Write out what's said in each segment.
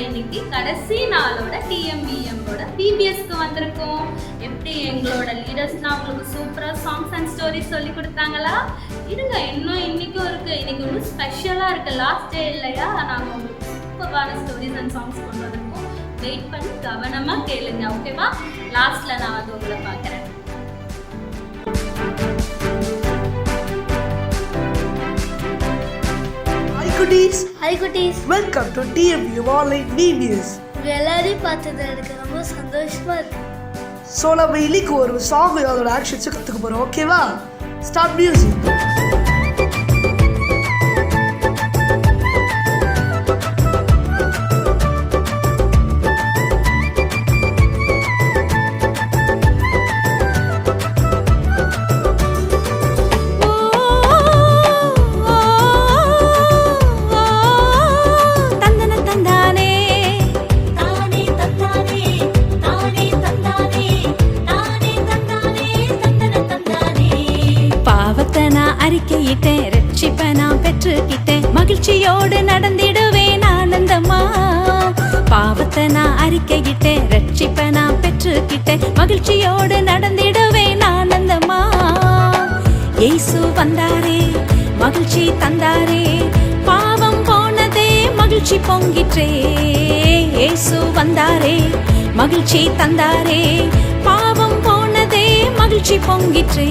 இன்னைக்கு கடைசி நாளோட டிஎம்பிஎம்மோட பிபிஎஸ்க்கு வந்திருக்கோம். எப்படி எங்களோட லீடர்ஸ்லாம் உங்களுக்கு சூப்பராக சாங்ஸ் அண்ட் ஸ்டோரிஸ் சொல்லி கொடுத்தாங்களா? இருங்க, இன்னும் இன்னைக்கும் இருக்குது. இன்னைக்கு இன்னும் ஸ்பெஷலாக இருக்குது, லாஸ்ட் டே இல்லையா? நாங்கள் உங்களுக்கு சூப்பரான ஸ்டோரிஸ் அண்ட் சாங்ஸ் கொண்டு வந்திருக்கோம். வெயிட் பண்ணி கவனமாக கேளுங்க, ஓகேவா? லாஸ்ட்டில் நான் வந்து உங்களை பார்க்குறேன். Hi cuties. Welcome to TMU Online VBS. எல்லாரையும் பார்த்தது எனக்கு ரொம்ப சந்தோஷமா இருக்கு. ஸோ நம்ம இன்னைக்கு ஒரு சாங் அதோட ஆக்ஷன்ஸை கற்றுக்க போகிறோம், ஓகேவா? Start music. அறிக்கையிட்டேன், ரட்சிப்பை நான் பெற்றுக்கிட்டேன், மகிழ்ச்சியோடு நடந்திடுவேன் ஆனந்தமா. பாவத்தை நான் அறிக்கையிட்டேன், ரட்சிப்பை நான் பெற்றுக்கிட்டேன், மகிழ்ச்சியோடு நடந்திடுவேன் ஆனந்தமா. இயேசு வந்தாரே, மகிழ்ச்சி தந்தாரே, பாவம் போனதே, மகிழ்ச்சி பொங்கிற்றே. இயேசு வந்தாரே, மகிழ்ச்சி தந்தாரே, பாவம் போனதே, மகிழ்ச்சி பொங்கிற்றே.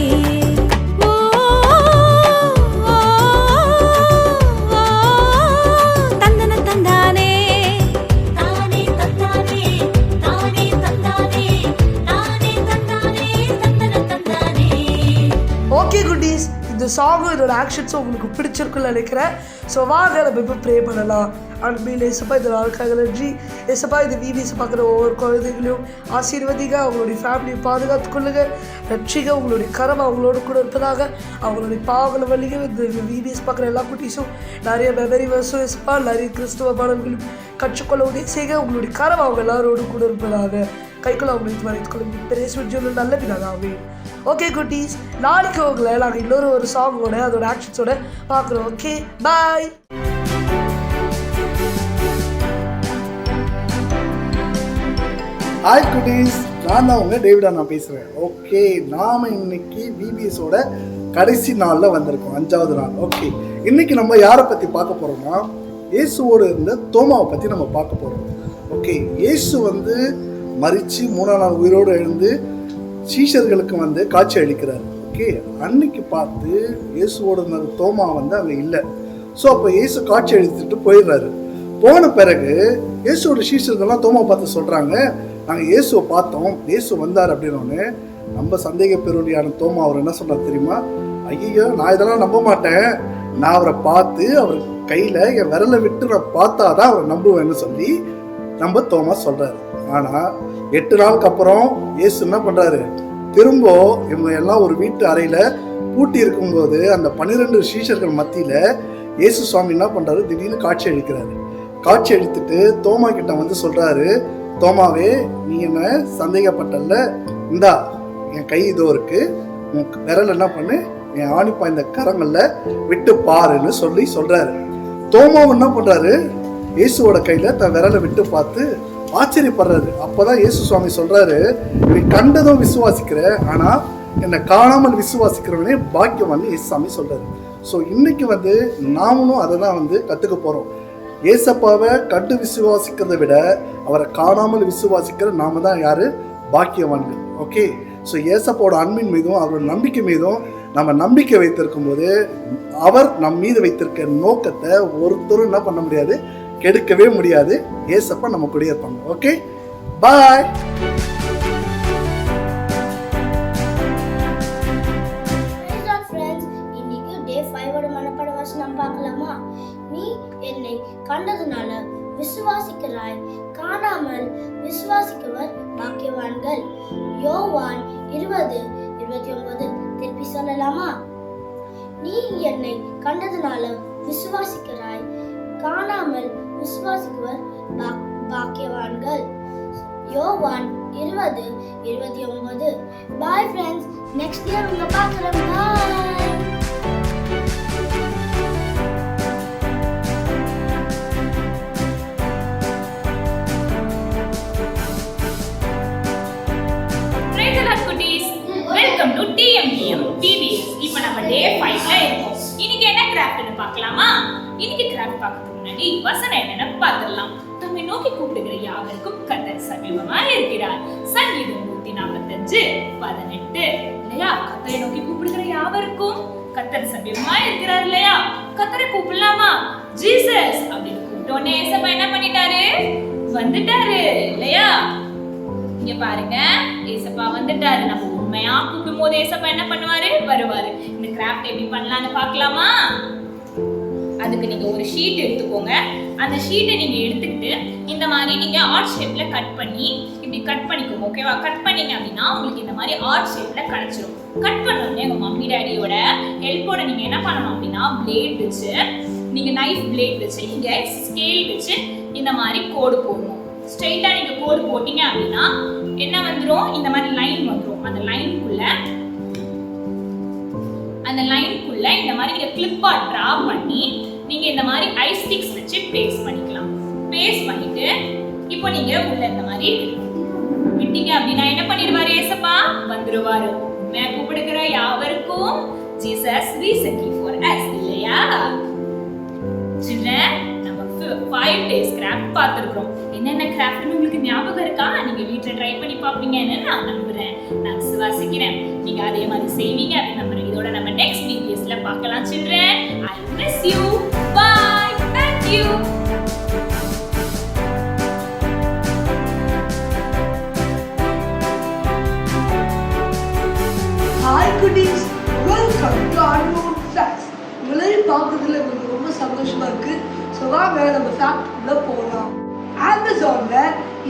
இந்த சாங்கும் இதோட ஆக்ஷன்ஸும் உங்களுக்கு பிடிச்சிருக்குன்னு நினைக்கிறேன். ஸோ வாங்க நம்ம இப்போ ப்ரே பண்ணலாம். அன்பில் ஏசப்பா இந்த நாளுக்காக நன்றி. ஏசப்பா இந்த விபிஎஸ் பார்க்குற ஒவ்வொரு குழந்தைகளையும் ஆசீர்வதிங்க, அவங்களுடைய ஃபேமிலியை பாதுகாத்துக்கொள்ளுங்க, ரட்சிங்க. உங்களுடைய கரம் அவங்களோட கூட இருப்பதாக. அவங்களுடைய பாவங்களை வழிக இந்த விபிஎஸ் பார்க்குற எல்லா குட்டீஸும் நிறைய மெமரி வர்ஸும் ஏசப்பா நிறைய கிறிஸ்துவ பாடல்களையும் கற்றுக்கொள்ள உதவி செய்க. உங்களுடைய கரம் அவங்க எல்லாரோடு கூட இருப்பதாக. கைக்குள்ள அவங்களுக்கு மறைத்துக்கொள்ளும் பெரிய சுஜியில் நல்ல வினாவே. ஓகே குட்டீஸ், நாளைக்கு உங்களை நாங்கள் இன்னொரு ஒரு சாங்கோட அதோட ஆக்ஷன்ஸோட பார்க்குறோம். ஓகே, பாய். ஹாய் குட்டீஸ், நான் தான் உங்கள் டேவிடா நான் பேசுகிறேன். ஓகே, நாம் இன்னைக்கு விபிஎஸோட கடைசி நாளில் வந்திருக்கோம், 5வது நாள். ஓகே, இன்னைக்கு நம்ம யாரை பற்றி பார்க்க போகிறோம்னா இயேசுவோடு இருந்த தோமாவை பற்றி நம்ம பார்க்க போகிறோம். ஓகே, இயேசு வந்து மரித்து 3ஆம் நாள் உயிரோடு எழுந்து சீஷர்களுக்கு வந்து காட்சி அளிக்கிறார். ஓகே, அன்னைக்கு பார்த்து இயேசுவோட தோமா வந்து அங்கே இல்லை. ஸோ அப்போ இயேசு காட்சி அளித்துட்டு போயிடுறாரு. போன பிறகு இயேசுவோட சீஷர்கள்லாம் தோமா பார்த்து சொல்கிறாங்க, நாங்கள் இயேசுவை பார்த்தோம், இயேசு வந்தார் அப்படின்னோடனே நம்ம சந்தேக பெருளியான தோமா அவர் என்ன சொன்னார் தெரியுமா? ஐயோ, நான் இதெல்லாம் நம்ப மாட்டேன், நான் அவரை பார்த்து அவர் கையில் என் விரலை விட்டு நான் பார்த்தாதான் அவரை நம்புவேன்னு சொல்லி நம்ம தோமா சொல்கிறாரு. ஆனால் 8 நாளுக்கு அப்புறம் இயேசு என்ன பண்ணுறாரு? திரும்ப இவங்க எல்லாம் ஒரு வீட்டு அறையில் பூட்டி இருக்கும்போது அந்த 12 சீஷர்கள் மத்தியில் இயேசு சுவாமி என்ன பண்ணுறாரு? திடீர்னு காட்சி அளிக்கிறாரு. காட்சி அளித்துட்டு தோமா கிட்ட வந்து சொல்கிறாரு, தோமாவே, நீ என்ன சந்தேகப்பட்டல, இந்தா என் கை இதோ இருக்கு, உன் விரல் என்ன பண்ணு, என் ஆணிப்பா இந்த கரங்களில் விட்டு பாருன்னு சொல்லி சொல்கிறாரு. தோமாவும் என்ன பண்ணுறாரு? இயேசுவோட கையில் தன் விரலை விட்டு பார்த்து ஆச்சரியப்படுறாரு. அப்போதான் இயேசு சுவாமி சொல்றாரு, நீ கண்டதும் விசுவாசிக்கிற, ஆனா என்னை காணாமல் விசுவாசிக்கிறவனே பாக்கியவான் இயேசு சாமி சொல்றாரு. ஸோ இன்னைக்கு வந்து நாமளும் அதை தான் வந்து கற்றுக்க போகிறோம். ஏசப்பாவை கண்டு விசுவாசிக்கிறத விட அவரை காணாமல் விசுவாசிக்கிற நாம தான் யாரு? பாக்கியவான்கள். ஓகே, ஸோ ஏசப்பாவோட அன்பின் மீதும் அவரோட நம்பிக்கை மீதும் நம்ம நம்பிக்கை வைத்திருக்கும் போது அவர் நம் மீது வைத்திருக்க நோக்கத்தை ஒருத்தரும் என்ன பண்ண முடியாது, கெடுக்கவே முடியாது. ஏசப்பா நம்ம கூட இருப்பாங்க. ஓகே, பாய். இன்னைக்கு டே 5ஓட மனப்பாட வசனம் பார்க்கலாமா? நீ என்னை கண்டதுனால விசுவாசிக்கிறாய், காணாமல் விசுவாசிக்கவர் பாக்கியவான்கள். யோவான் 20:29 திருப்பி சொல்லலாமா? நீ என்னை கண்டதுனால விசுவாசிக்கிறாய், காணாமல் விசுவாசிக்குவர் பாக்கியவான்கள். யோவான் 20:29. பாய் ஃப்ரெண்ட்ஸ், நெக்ஸ்ட் இயர் உங்களை பார்க்குறேன். பாய். டே 5ல இருக்கோம். இன்னைக்கு என்ன கிராஃப்ட்னு பார்க்கலாமா? இன்னைக்கு கிராஃப்ட் பார்க்கிறதுக்கு முன்னாடி வசனம் என்னன்னு பார்த்துடலாம். தம்மை நோக்கி கூப்பிடுகிற யாவருக்கும் கர்த்தர் சமீபமாய் இருக்கிறார். சங்கீதம் 145:18 இல்லையா? கர்த்தரை நோக்கி கூப்பிடுகிற யாவருக்கும் கர்த்தர் சமீபமாய் இருக்கிறார் இல்லையா? கர்த்தரை கூப்பிடலாமா? ஜீசஸ் அப்படின்னு கூப்பிட்டோன்னே ஏசப்பா என்ன பண்ணிட்டாரு? வந்துட்டாரு இல்லையா? இங்க பாருங்க, ஏசப்பா வந்துட்டாரு. நம்ம உண்மையா கூப்பிடும் போது ஏசப்பா என்ன பண்ணுவாரு? வருவாரு. இந்த கிராஃப்ட் எப்படி பண்ணலாம்னு பார்க்கலாமா? அதுக்கு நீங்க ஒரு ஷீட் எடுத்துக்கோங்க. அந்த ஷீட்டை நீங்க எடுத்துக்கிட்டு இந்த மாதிரி நீங்க ஆர்ட் ஷேப்ல கட் பண்ணி இப்படி கட் பண்ணிக்கோங்க. ஓகேவா? கட் பண்ணீங்க அப்படின்னா உங்களுக்கு இந்த மாதிரி ஆர்ட் ஷேப்ல கிடைச்சிரும். கட் பண்ணோடனே உங்க மம்மி டாடியோட ஹெல்ப்போட நீங்க என்ன பண்ணணும் அப்படின்னா பிளேட் வச்சு, நீங்க நைஃப் பிளேட் வச்சு இங்க ஸ்கேல் வச்சு இந்த மாதிரி கோடு போடணும். ஸ்ட்ரைட்டா நீங்க கோடு போட்டீங்க அப்படின்னா என்ன வந்துரும்? இந்த மாதிரி லைன் வந்துரும். அந்த லைனுக்குள்ள இந்த மாதிரி நீங்க கிளிப்பா டிரா பண்ணி நீங்க இந்த மாதிரி ஐ ஸ்டிக்ஸ் வச்சு பேஸ்ட் பண்ணிக்கலாம். பேஸ்ட் பண்ணிட்டு இப்போ நீங்க உள்ள இந்த மாதிரி விட்டீங்க அப்படின்னா என்ன பண்ணிடுவாரு? ஏசப்பா வந்துருவாரு. உண்மையா கூப்பிடுகிற யாவருக்கும் ஜீசஸ் recently for us இல்லையா? சில்ட்ரன், நம்ம 5 days கிராஃப்ட் பார்த்துருக்கோம். என்னென்ன கிராஃப்ட்னு உங்களுக்கு ஞாபகம் இருக்கா? நீங்க வீட்டில் ட்ரை பண்ணி பார்ப்பீங்கன்னு நான் நம்புறேன், நான் விசுவாசிக்கிறேன். நீங்க அதே மாதிரி செய்வீங்க அப்படின்னு நம்புறேன். இதோட நம்ம நெக்ஸ்ட் வீடியோஸ்ல பார்க்கலாம் children. I miss you. Bye. Thank you. Hi குட்டீஸ், வெல்கம் டு அன்னோன் ஃபேக்ட்ஸ். உங்களையும் பார்க்கறதுல எனக்கு ரொம்ப சந்தோஷமா இருக்கு. ஸோ வாங்க நம்ம ஃபேக்ட்குள்ள போகலாம். அமேசான்ல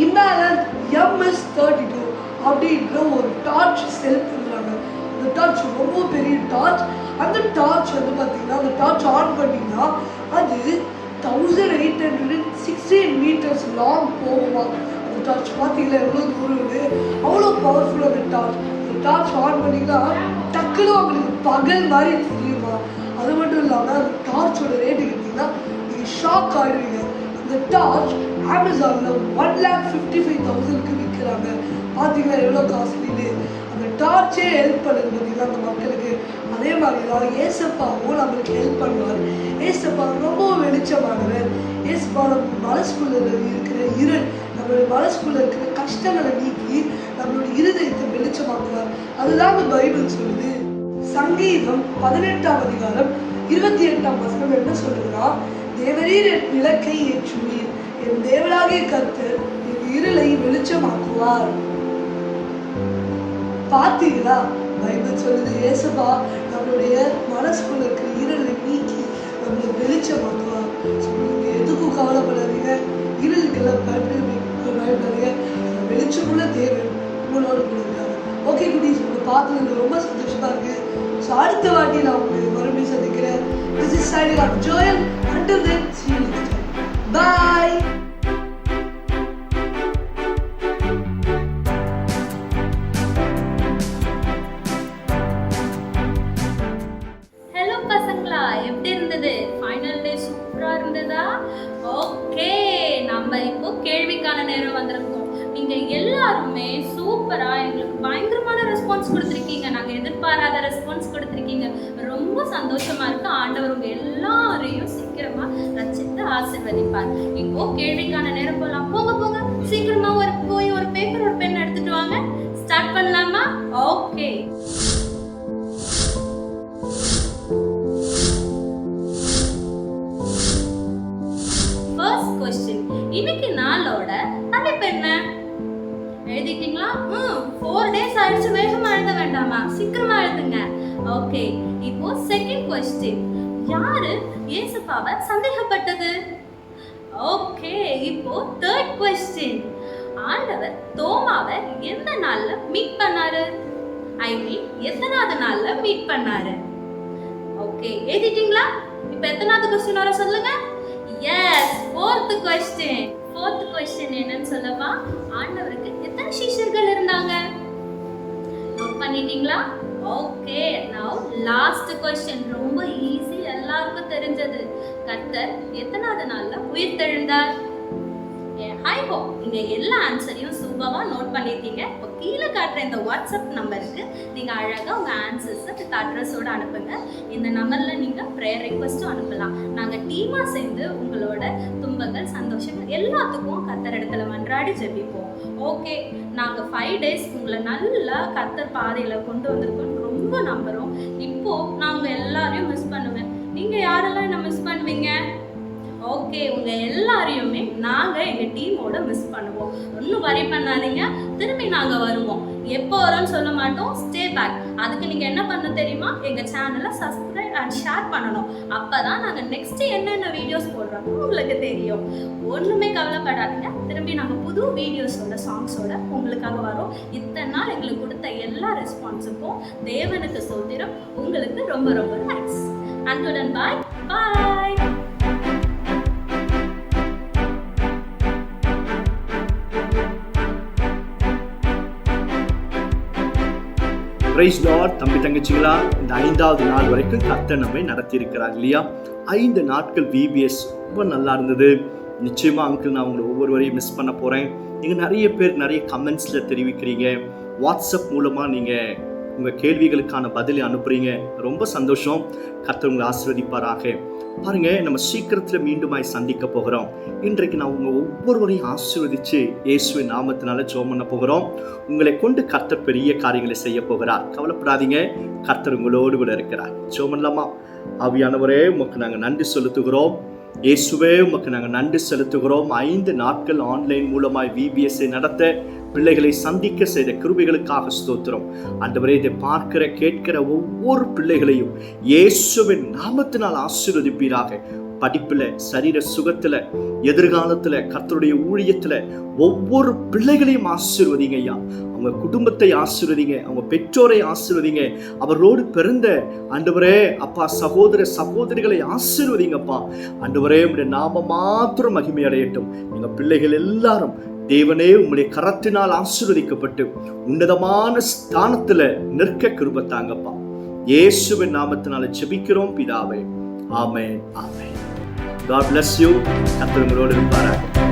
இமாலன் MS32 அப்படின்ற ஒரு டார்ச் செல் பண்ணுறாங்க. அந்த டார்ச் ரொம்ப பெரிய டார்ச். அந்த டார்ச் வந்து பார்த்தீங்கன்னா, அந்த டார்ச் ஆன் பண்ணிங்கன்னா அது 1816 meters லாங் போகுமா. அந்த டார்ச் பார்த்தீங்களா எவ்வளோ தூரம்? அவ்வளோ பவர்ஃபுல்லான டார்ச். அந்த டார்ச் ஆன் பண்ணிங்கன்னா டக்குன்னு அவங்களுக்கு பகல் மாதிரி தெரியுமா. அது மட்டும் இல்லாமல் அந்த டார்ச்சோட ரேட்டு கேட்டிங்கன்னா நீங்கள் ஷாக் ஆகிடுவீங்க. அந்த டார்ச் அமேசானில் 1,55,000க்கு விற்கிறாங்க. பார்த்தீங்கன்னா எவ்வளோ காஸ்ட்லின்னு. அந்த டார்ச்சே ஹெல்ப் பண்ணுது பார்த்தீங்கன்னா அந்த மக்களுக்கு. அதே மாதிரி தான் ஏசப்பாவும் நம்மளுக்கு ஹெல்ப் பண்ணுவார். ஏசப்பா ரொம்ப வெளிச்சமானவர். ஏசப்பா நம்ம மனசுக்குள்ள இருக்கிற இருள், நம்மளுடைய மனசுக்குள்ள இருக்கிற கஷ்டங்களை நீக்கி நம்மளுடைய இருதயத்தை வெளிச்சமாக்குவார். அதுதான் அந்த பைபிள் சொல்லுது. சங்கீதம் 18ஆம் அதிகாரம் 28ஆம் வசனம் என்ன சொல்லுதுன்னா, தேவரீர் என் விளக்கை ஏற்றுவீர், என் தேவனாகிய கர்த்தர் என் இருளை வெளிச்சமாக்குவார். பார்த்தீங்களா? பைபிள் சொல்லுது ஏசப்பா நம்மளுடைய மனசுக்குள்ள இருக்கிற இருளை நீக்கி நம்மளை வெளிச்சமாக்குவார். நீங்க எதுக்கும் கவலைப்படாதீங்க, இருளுக்கெல்லாம் பயப்படாதீங்க. வெளிச்சமுள்ள தேவன் உங்களோட கொடுக்குறாங்க. ஓகே குட்டீஸ், உங்களை பார்த்ததுக்கு ரொம்ப சந்தோஷமா இருக்கு. ஸோ அடுத்த வாட்டி நான் உங்களுக்கு மறுபடியும் சந்திக்கிறேன். This is signing off Joel. Until then, see you next time. Bye. Hello பசங்களா, எப்படி இருந்தது? ஃபைனல் டே சூப்பராக இருந்ததா? ஓகே, நம்ம இப்போ கேள்விக்கான நேரம் வந்திருக்கோம். நீங்கள் எல்லாருமே சூப்பராக எங்களுக்கு பயங்கரமான ரெஸ்பான்ஸ் கொடுத்துருக்கீங்க. நாங்கள் எதிர்பாராத ரெஸ்பான்ஸ் கொடுத்துருக்கீங்க. ரொம்ப சந்தோஷமாக இருக்கு. ஆண்டவர் உங்கள் எல்லாரையும் சீக்கிரமாக ரட்சித்து ஆசீர்வதிப்பார். இப்போ கேள்விக்கான நேரம் போகலாம். போங்க சீக்கிரமாக போய் ஒரு பேப்பர் ஒரு பென் எடுத்துட்டு வாங்க. ஸ்டார்ட் பண்ணலாமா? ஓகே. ஃபர்ஸ்ட் क्वेश्चन, இன்னைக்கு நாளோட தலைப்பு என்ன? எழுதிட்டீங்களா? 4 days ஆயிடுச்சு. வேகமா எழுத வேண்டாமா? சீக்கிரமா எழுதுங்க. ஓகே, இப்போ செகண்ட் क्वेश्चन, யாரு இயேசுவை சந்தேகப்பட்டது? ஓகே, இப்போ தேர்ட் क्वेश्चन, ஆண்டவர் தோமாவை எந்த நாள்ல மீட் பண்ணாரு? ஐ மீன் எத்தனாவது நாள்ல மீட் பண்ணாரு? ஓகே, எழுதிட்டீங்களா? இப்போ எத்தனாவது क्वेश्चन வர சொல்லுங்க. எஸ், ஃபோர்த் क्वेश्चन என்னன்னு சொல்லவா? ஆண்டவருக்கு எத்தனை சீஷர்கள் இருந்தாங்க? நோட் பண்ணிட்டீங்களா? ஓகே, நவ லாஸ்ட் क्वेश्चन, ரொம்ப ஈஸி, எல்லாருக்கும் தெரிஞ்சது. கர்த்தர் எத்தனாவது நாள்ல உயிர்த்தெழுந்தார்? ஐ ஹோப் நீங்கள் எல்லா ஆன்சரையும் சூப்பராக நோட் பண்ணியிருக்கீங்க. இப்போ கீழே காட்டுற இந்த வாட்ஸ்அப் நம்பருக்கு நீங்கள் அழகாக உங்கள் ஆன்சர்ஸை வித் அட்ரஸோடு அனுப்புங்க. இந்த நம்பரில் நீங்கள் ப்ரேயர் ரெக்வஸ்ட்டும் அனுப்பலாம். நாங்கள் டீமாக சேர்ந்து உங்களோட துன்பங்கள் சந்தோஷங்கள் எல்லாத்துக்கும் கர்த்தர் இடத்துல மன்றாடி ஜெபிப்போம். ஓகே, நாங்கள் 5 days உங்களை நல்லா கர்த்தர் பாதையில் கொண்டு வந்திருக்கோம்னு ரொம்ப நம்புகிறோம். இப்போது நாங்கள் எல்லாரையும் மிஸ் பண்ணுவேன். நீங்கள் யாரெல்லாம் என்ன மிஸ் பண்ணுவீங்க? ஓகே, உங்கள் எல்லாரையுமே நாங்கள் எங்கள் டீமோட மிஸ் பண்ணுவோம். ஒன்றும் வரி பண்ணாதீங்க, திரும்பி நாங்கள் வருவோம். எப்போ வரோன்னு சொல்ல மாட்டோம், ஸ்டே பேக். அதுக்கு நீங்கள் என்ன பண்ண தெரியுமா? எங்கள் சேனலை சப்ஸ்கிரைப் அண்ட் ஷேர் பண்ணணும். அப்போ தான் நாங்கள் நெக்ஸ்ட்டு என்னென்ன வீடியோஸ் போடுறோமோ உங்களுக்கு தெரியும். ஒன்றுமே கவலைப்படாதீங்க, திரும்பி நாங்கள் புது வீடியோஸோட சாங்ஸோட உங்களுக்காக வரோம். இத்தனை நாள் எங்களுக்கு கொடுத்த எல்லா ரெஸ்பான்ஸுக்கும் தேவனுக்கு ஸ்தோத்திரம். உங்களுக்கு ரொம்ப ரொம்ப thanks. Until then, bye. Bye. Praise Lord. தம்பி தங்கச்சிகளா, இந்த 5வது நாள் வரைக்கும் கர்த்தர் நம்மை நடத்தி இருக்கிறார் இல்லையா? 5 நாட்கள் VBS ரொம்ப நல்லா இருந்தது. நிச்சயமா அங்கிள், நான் உங்களை ஒவ்வொருவரையும் மிஸ் பண்ண போறேன். நீங்க நிறைய பேர் நிறைய கமெண்ட்ஸ்ல தெரிவிக்கிறீங்க, வாட்ஸ்அப் மூலமா நீங்க உங்க கேள்விகளுக்கான பதிலை அனுப்புறீங்க. ரொம்ப சந்தோஷம். கர்த்தர் உங்களை ஆசீர்வதிப்பாராக. பாருங்க, நம்ம சீக்கிரத்துல மீண்டுமாய் சந்திக்க போகிறோம். இன்றைக்கு நான் உங்க ஒவ்வொருவரையும் ஆசீர்வதிச்சு இயேசுவின் நாமத்தினால ஜெபம் பண்ண போகிறோம். உங்களை கொண்டு கர்த்தர் பெரிய காரியங்களை செய்ய போகிறார். கவலைப்படாதீங்க, கர்த்தர் உங்களோடு கூட இருக்கிறார். ஜெபம் பண்ணலாமா? ஆவியானவரே, உமக்கு நாங்கள் நன்றி செலுத்துகிறோம். இயேசுவே, உமக்கு நாங்கள் நன்றி செலுத்துகிறோம். 5 நாட்கள் ஆன்லைன் மூலமாய் VBSஐ நடத்த பிள்ளைகளை சந்திக்க செய்த கிருபைகளுக்காக ஸ்தோத்திரம். ஆண்டவரே, இதை பார்க்கிற கேட்கிற ஒவ்வொரு பிள்ளைகளையும் இயேசுவின் நாமத்தினால் ஆசீர்வதிப்பீராக. படிப்புல, சரீர சுகத்துல, எதிர்காலத்துல, கர்த்தருடைய ஊழியத்துல ஒவ்வொரு பிள்ளைகளையும் ஆசீர்வதிங்க ஐயா. அவங்க குடும்பத்தை ஆசீர்வதிங்க, அவங்க பெற்றோரை ஆசீர்வதிங்க, அவரோடு பிறந்த ஆண்டவரே அப்பா சகோதர சகோதரிகளை ஆசீர்வதிங்கப்பா. ஆண்டவரே, உம்முடைய நாம மாத்திரம் மகிமை அடையட்டும். எங்க பிள்ளைகள் எல்லாரும் தேவனே உம்முடைய கரத்தினால் ஆசீர்வதிக்கப்பட்டு உன்னதமான ஸ்தானத்துல நிற்க கிருபை தாங்கப்பா. இயேசுவின் நாமத்தினால ஜெபிக்கிறோம் பிதாவே. ஆமென், ஆமென். God bless you. கர்த்தர் உங்களோடு இருப்பாராக.